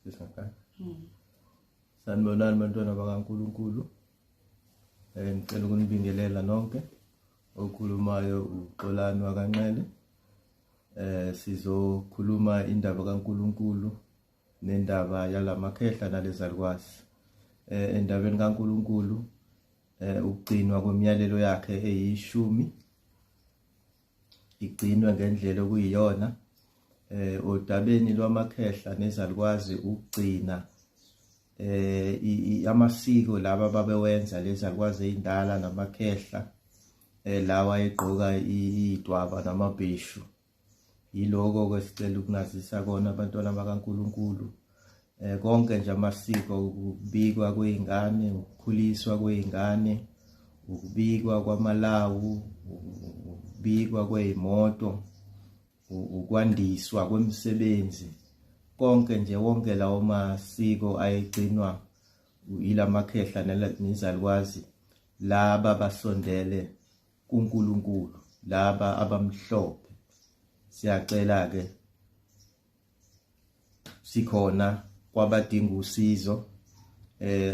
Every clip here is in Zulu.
Sisakhaya. Sanibonani bantwana bakaNkulunkulu. Ngicela ukunibingelela nonke. Okhulumayo uXolani wakanqele. Sizokhuluma indaba kaNkulunkulu nendaba yalamakhehla nalezalukwazi. Endabeni kaNkulunkulu ukugcinwa kwemiyalelo yakhe eyishumi igcinwe ngendlela okuyiyona. Odabeni lwamakhehla nezalukwazi ukugcina amasiko laba babewenza lezalukwazi ezindala namakhehla lawa egqoka idwaba namabheshu. Yiloko kwesicela ukunazisa kona abantwana bakaNkulunkulu. Konke nje amasiko, ukubikwa kweingane, ukukhuliswa kweingane, ukubikwa kwamalawu, ukubikwa kweimoto, ukwandiswa kwemisebenzi, konke nje wonke lawo masiko ayegcinwa ilamakhehla nezalukwazi laba basondele kuNkulunkulu, laba abamhlophe. Siyacela ke sikhona kwabadinga usizo.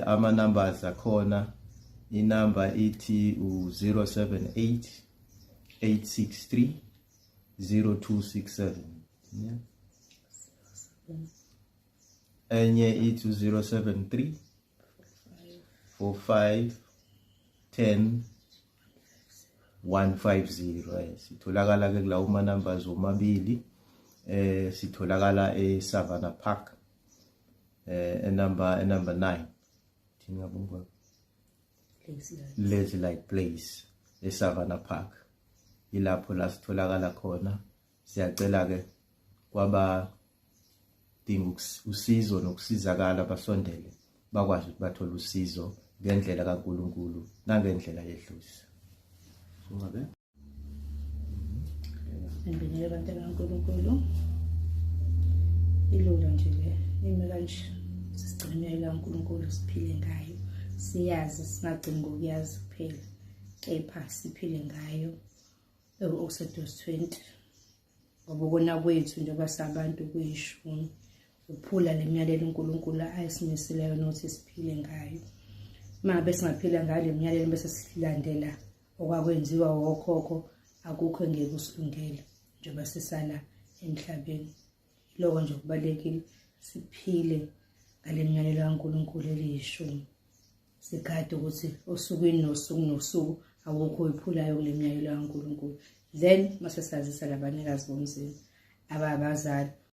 Ama numbers akhona, inamba ithi u078 863 0267, yeah. Enye ithi u073 45 10 150. Sitholakala ke kulawo ma numbers omabili. Sitholakala eSavannah Park, number 9. Thini ngabonga? Lazy Light Place eSavannah Park. Ilapho la sitholakala khona. Siyacela ke kwaba dinga usizo nokusizakala basondele bakwazi ukuthi bathole usizo ngendlela kaNkulunkulu nangendlela yedlozi. Ungabe? Ngibingelela abantu kaNkulunkulu. Ilula nje le ime kanje sisigcinela uNkulunkulu siphile ngayo. Siyazi singagcini ngokuyazi kuphela, kepha siphile ngayo. Exodus 20 ngoba kona kwethu njengoba sabantu kuyishumi uphula lemiyalelo uNkulunkulu ayisimiseleyo nokuthi siphile ngayo. Mabe singaphila ngayo lemiyalelo bese silandela okwakwenziwa wokhokho, akukho engeke usilungele njengoba sisala emhlabeni. Lokho nje kubalekile siphile ngalemiyalelo kaNkulunkulu elishumi. Sikade ukuthi osukwini nosuku awukho oyiphulayo kulemiyalelo kaNkulunkulu. Then mase sazisa labanikazi bomzimba ababazali